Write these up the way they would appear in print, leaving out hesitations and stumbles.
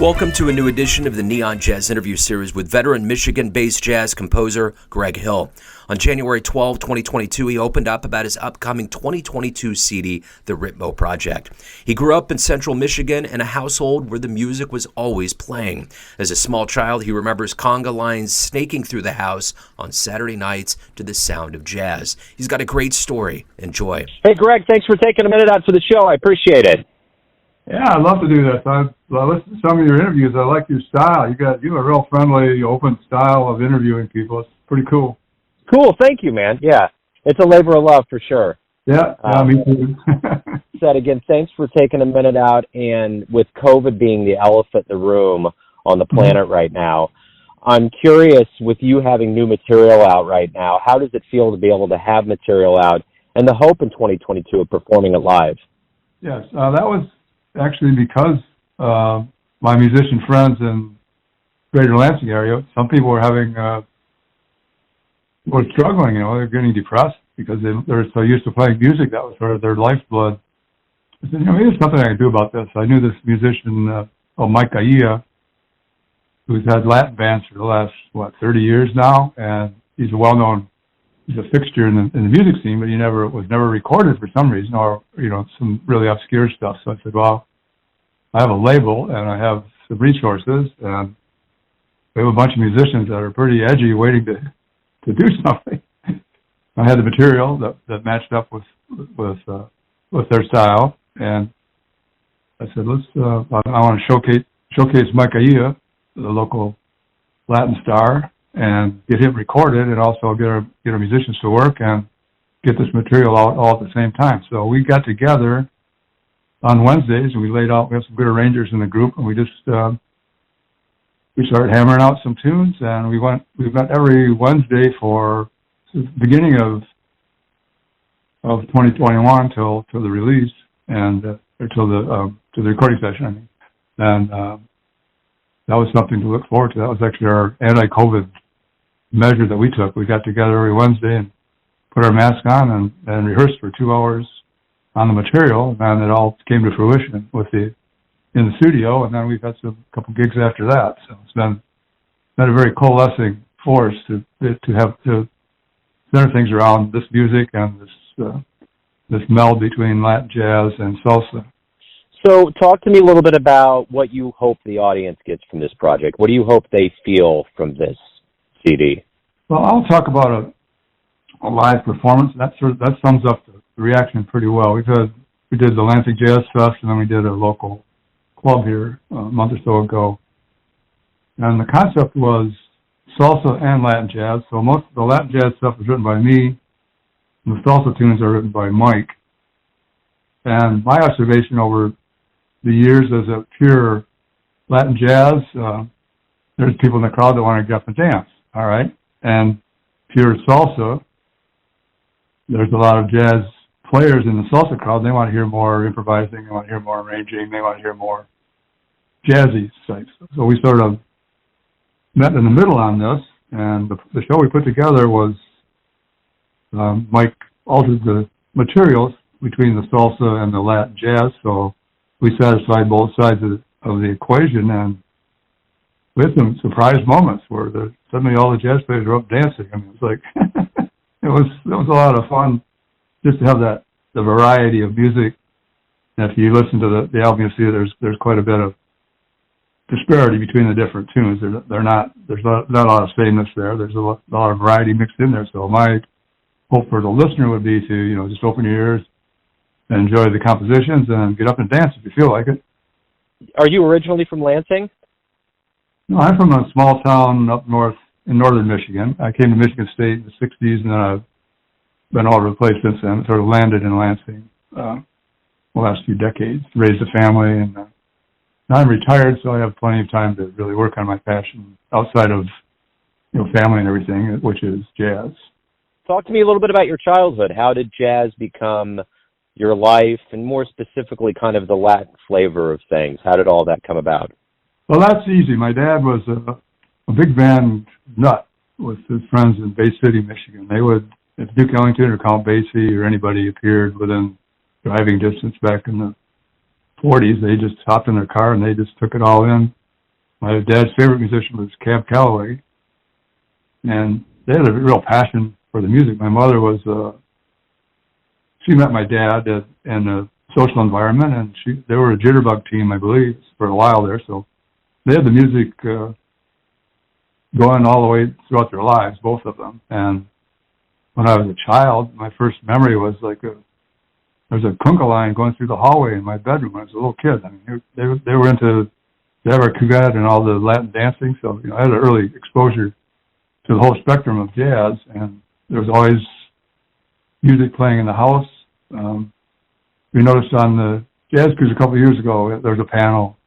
Welcome to a new edition of the Neon Jazz interview series with veteran Michigan-based jazz composer Gregg Hill. On January 12, 2022, he opened up about his upcoming 2022 CD, The Ritmo Project. He grew up in central Michigan in a household where the music was always playing. As a small child, he remembers conga lines snaking through the house on Saturday nights to the sound of jazz. He's got a great story. Enjoy. Hey, Gregg, thanks for taking a minute out for the show. I appreciate it. Yeah, I'd love to do this. I listened to some of your interviews. I like your style. You have a real friendly, open style of interviewing people. It's pretty cool. Cool. Thank you, man. Yeah, it's a labor of love for sure. Yeah, me too. Said again, thanks for taking a minute out. And with COVID being the elephant in the room on the planet right now, I'm curious, with you having new material out right now, how does it feel to be able to have material out and the hope in 2022 of performing it live? Yes, that was actually because my musician friends in greater Lansing area, some people were struggling, they're getting depressed because they're so used to playing music. That was sort of their lifeblood. I said, maybe there's something I can do about this. I knew this musician, Mike Aia, who's had Latin bands for the last, 30 years now, and he's a fixture in the music scene, but he was never recorded for some reason, or some really obscure stuff. So I said, well, I have a label and I have some resources, and we have a bunch of musicians that are pretty edgy, waiting to do something. I had the material that matched up with their style, and I said, I want to showcase Mike Aia, the local Latin star, and get him recorded, and also get our musicians to work and get this material out all at the same time. So we got together on Wednesdays, and we have some good arrangers in the group, and we started hammering out some tunes, and we went every Wednesday for the beginning of 2021 till the release, and or till the recording session, I mean. And that was something to look forward to. That was actually our anti-COVID measure that we took. We got together every Wednesday and put our mask on and rehearsed for 2 hours on the material, and it all came to fruition in the studio. And then we've had a couple gigs after that. So it's been a very coalescing force to center things around this music and this meld between Latin jazz and salsa. So talk to me a little bit about what you hope the audience gets from this project. What do you hope they feel from this CD? Well, I'll talk about a live performance. That sums up the reaction pretty well. We did the Lansing Jazz Fest, and then we did a local club here a month or so ago. And the concept was salsa and Latin jazz. So most of the Latin jazz stuff was written by me, and the salsa tunes are written by Mike. And my observation over the years as a pure Latin jazz, there's people in the crowd that want to get up and dance, all right? And pure salsa, there's a lot of jazz players in the salsa crowd. They want to hear more improvising, they want to hear more arranging, they want to hear more jazzy types. So we sort of met in the middle on this, and the show we put together was Mike altered the materials between the salsa and the Latin jazz, so we satisfied both sides of the equation, and we had some surprise moments where suddenly all the jazz players were up dancing. I mean, it was like it was a lot of fun just to have the variety of music. And if you listen to the album, you'll see there's quite a bit of disparity between the different tunes. There's not a lot of sameness there. There's a lot of variety mixed in there. So my hope for the listener would be to just open your ears and enjoy the compositions and get up and dance if you feel like it. Are you originally from Lansing? No, I'm from a small town up north in northern Michigan. I came to Michigan State in the 60s, and then I've been all over the place since then. Sort of landed in Lansing the last few decades, raised a family, and now I'm retired, so I have plenty of time to really work on my passion outside of family and everything, which is jazz. Talk to me a little bit about your childhood. How did jazz become your life, and more specifically kind of the Latin flavor of things? How did all that come about? Well, that's easy. My dad was a big band nut with his friends in Bay City, Michigan. They would, if Duke Ellington or Count Basie or anybody appeared within driving distance back in the 40s, they just hopped in their car and they just took it all in. my dad's favorite musician was Cab Calloway, and they had a real passion for the music. My mother was, she met my dad in a social environment, and they were a jitterbug team, I believe, for a while there. So they had the music going all the way throughout their lives, both of them. And when I was a child, my first memory was like there was a conga line going through the hallway in my bedroom when I was a little kid. I mean, they were into Deborah Cugat and all the Latin dancing, so I had an early exposure to the whole spectrum of jazz, and there was always music playing in the house. We noticed on the Jazz Cruise a couple of years ago, there was a panel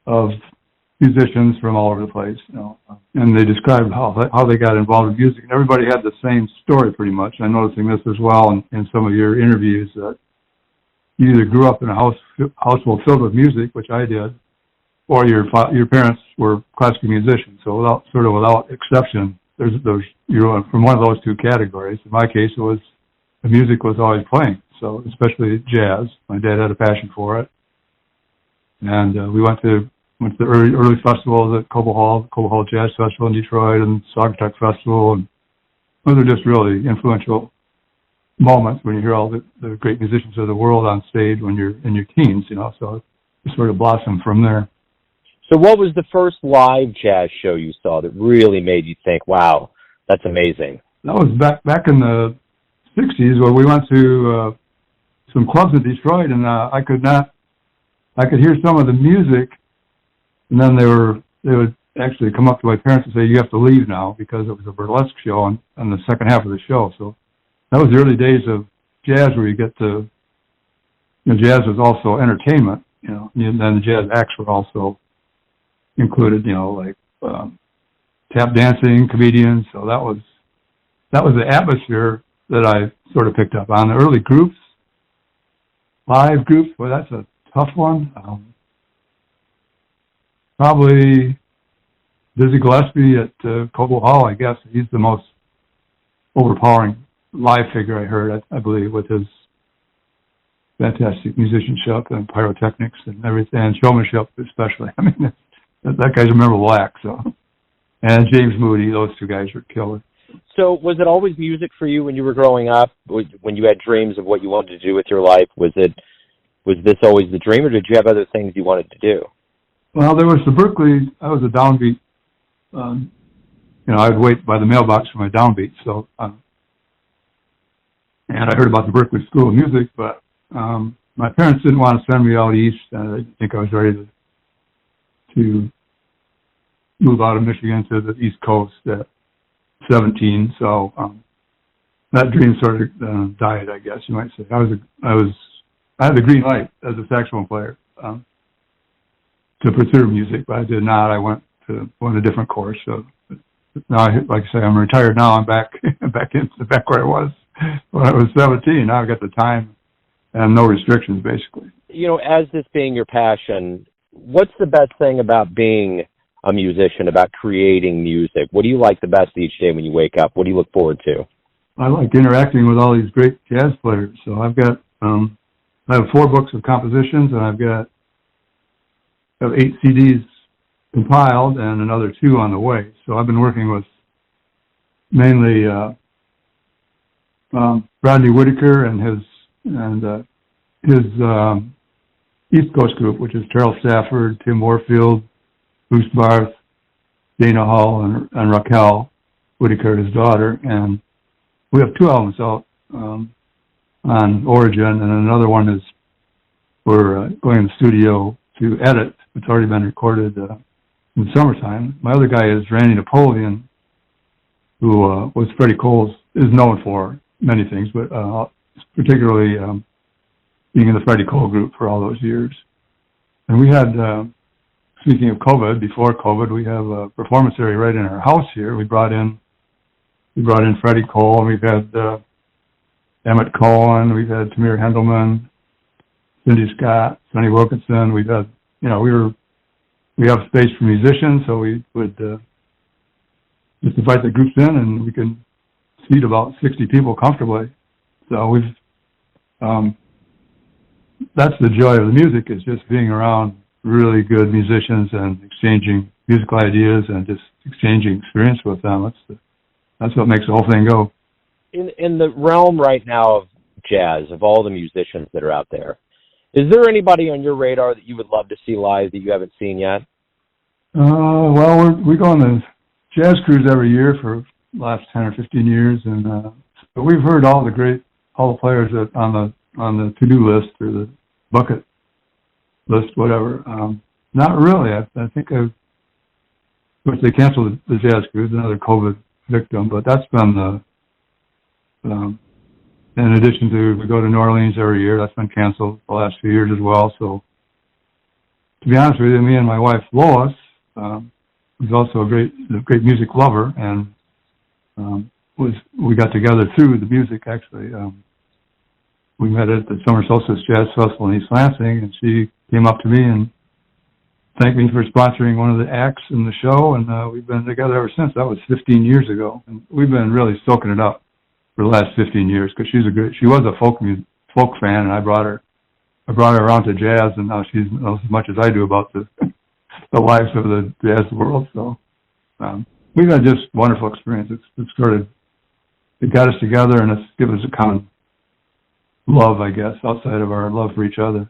of musicians from all over the place, and they described how they got involved in music, and everybody had the same story pretty much. I'm noticing this as well in some of your interviews, that you either grew up in a household filled with music, which I did, or your parents were classical musicians. So without exception, you're from one of those two categories. In my case, the music was always playing. So especially jazz, my dad had a passion for it, and we went to the early festivals at Cobo Hall Jazz Festival in Detroit, and Saugatuck Festival, and those are just really influential moments when you hear all the great musicians of the world on stage when you're in your teens, so it sort of blossomed from there. So what was the first live jazz show you saw that really made you think, wow, that's amazing? That was back in the 60s, where we went to some clubs in Detroit, and I could hear some of the music, and then they would actually come up to my parents and say, you have to leave now, because it was a burlesque show on the second half of the show. So that was the early days of jazz, where you get to, jazz was also entertainment, and then the jazz acts were also included, like tap dancing, comedians. So that was the atmosphere that I sort of picked up on. The early groups, live groups, well, that's a tough one. Probably Dizzy Gillespie at Cobo Hall, I guess. He's the most overpowering live figure I heard, I believe, with his fantastic musicianship and pyrotechnics and everything, and showmanship especially. I mean, that guy's a memorable act. So, and James Moody, those two guys were killer. So was it always music for you when you were growing up? When you had dreams of what you wanted to do with your life, was this always the dream, or did you have other things you wanted to do? Well, there was the Berkeley. I was a downbeat. I'd wait by the mailbox for my downbeat. So, and I heard about the Berkeley School of Music, but my parents didn't want to send me out east. I didn't think I was ready to move out of Michigan to the East Coast at 17. So that dream sort of died, I guess you might say. I had the green light as a saxophone player to pursue music, but I did not. I went a different course. So now, like I say, I'm retired now. I'm back where I was when I was 17. Now I've got the time and no restrictions, basically. As this being your passion, what's the best thing about being a musician, about creating music? What do you like the best each day when you wake up? What do you look forward to? I like interacting with all these great jazz players. So I have 4 books of compositions, and I have 8 CDs compiled and another 2 on the way. So I've been working with mainly Rodney Whitaker and his East Coast group, which is Terrell Stafford, Tim Warfield, Bruce Barth, Dana Hall, and Raquel Whitaker, his daughter. And we have 2 albums out on Origin, and another one is we're going in the studio to edit. It's already been recorded in the summertime. My other guy is Randy Napoleon, who was Freddie Cole's, is known for many things, but particularly being in the Freddie Cole group for all those years. And we had, speaking of COVID, before COVID, we have a performance area right in our house here. We brought in Freddie Cole, and we've had Emmett Cohen, we've had Tamir Hendelman, Cindy Scott, Sonny Wilkinson. We've had, we have space for musicians, so we would just invite the groups in, and we can seat about 60 people comfortably. So that's the joy of the music, is just being around really good musicians and exchanging musical ideas and just exchanging experience with them. That's what makes the whole thing go. In the realm right now of jazz, of all the musicians that are out there, is there anybody on your radar that you would love to see live that you haven't seen yet? Well, we go on the jazz cruise every year for the last 10 or 15 years, and but we've heard all the players that on the to-do list or the bucket list, whatever. Not really. I think of course they canceled the jazz cruise, another COVID victim, but that's been in addition to, we go to New Orleans every year. That's been canceled the last few years as well. So, to be honest with you, me and my wife Lois, who's also a great music lover, and we got together through the music actually. We met at the Summer Solstice Jazz Festival in East Lansing, and she came up to me and thanked me for sponsoring one of the acts in the show, and we've been together ever since. That was 15 years ago, and we've been really soaking it up for the last 15 years because she was a folk fan, and I brought her around to jazz, and now she knows as much as I do about the lives of the jazz world. So we've had just wonderful experience. It got us together, and it's given us a common love, I guess, outside of our love for each other.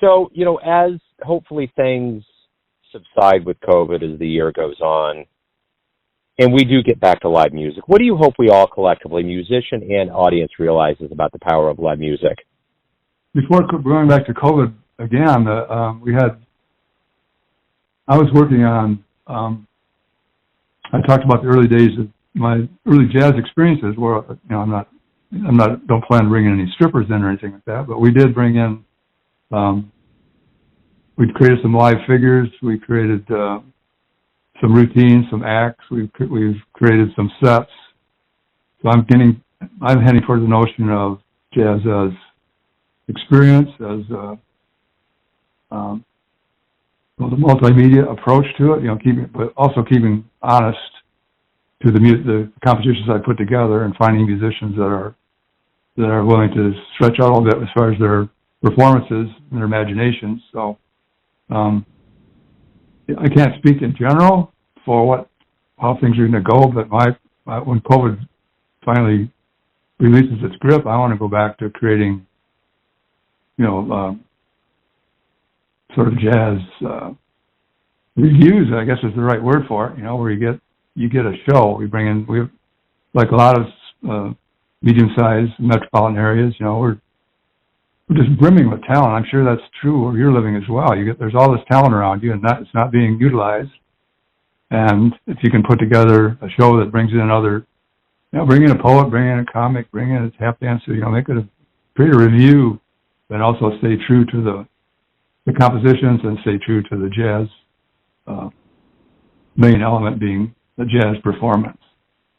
So, as hopefully things subside with COVID as the year goes on, and we do get back to live music, what do you hope we all collectively, musician and audience, realizes about the power of live music? Before going back to COVID again, I was working on, I talked about the early days of my early jazz experiences where, don't plan on bringing any strippers in or anything like that, but we did bring in, we created some live figures, we created some routines, some acts, we've created some sets. So I'm heading towards the notion of jazz as experience, as the multimedia approach to it, but also keeping honest to the compositions I put together and finding musicians that are willing to stretch out a little bit as far as their performances and their imaginations. So I can't speak in general for how things are going to go, but when COVID finally releases its grip, I want to go back to creating, sort of jazz reviews, I guess is the right word for it. Where you get a show. We have like a lot of medium-sized metropolitan areas. We're just brimming with talent. I'm sure that's true where you're living as well. There's all this talent around you, and it's not being utilized. And if you can put together a show that brings in bring in a poet, bring in a comic, bring in a tap dancer, create a review, but also stay true to the compositions and stay true to the jazz main element being the jazz performance.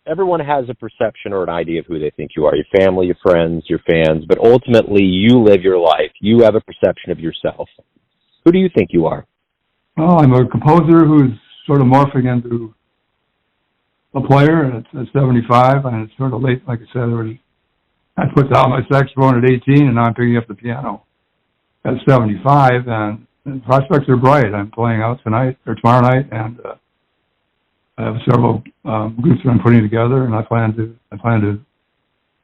Everyone has a perception or an idea of who they think you are, your family, your friends, your fans, but ultimately you live your life. You have a perception of yourself. Who do you think you are? Well, I'm a composer who's sort of morphing into a player at 75, and it's sort of late, like I said, I put down my saxophone at 18, and now I'm picking up the piano at 75, and the prospects are bright. I'm playing out tonight, or tomorrow night, and I have several groups that I'm putting together, and I plan to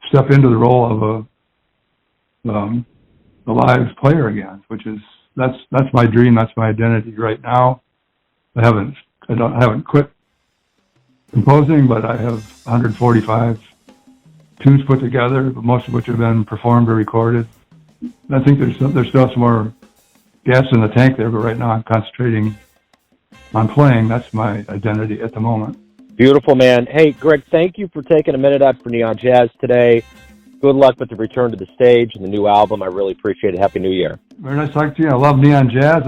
step into the role of a live player again, that's my dream, that's my identity right now. I haven't quit composing, but I have 145 tunes put together, most of which have been performed or recorded. I think there's still some more gas in the tank there, but right now I'm concentrating on playing. That's my identity at the moment. Beautiful, man. Hey, Gregg, thank you for taking a minute out for Neon Jazz today. Good luck with the return to the stage and the new album. I really appreciate it. Happy New Year. Very nice talking to you. I love Neon Jazz.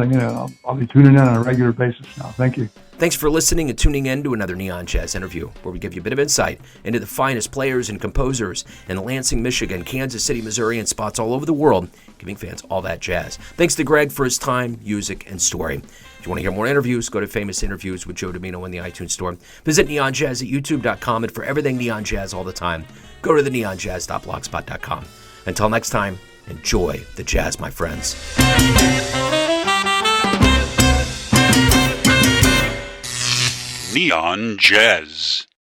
I'll be tuning in on a regular basis now. Thank you. Thanks for listening and tuning in to another Neon Jazz interview, where we give you a bit of insight into the finest players and composers in Lansing, Michigan, Kansas City, Missouri, and spots all over the world, giving fans all that jazz. Thanks to Gregg for his time, music, and story. If you want to hear more interviews, go to Famous Interviews with Joe Domino in the iTunes Store. Visit neonjazz at youtube.com, and for everything Neon Jazz all the time, go to theneonjazz.blogspot.com. Until next time, enjoy the jazz, my friends. Neon Jazz.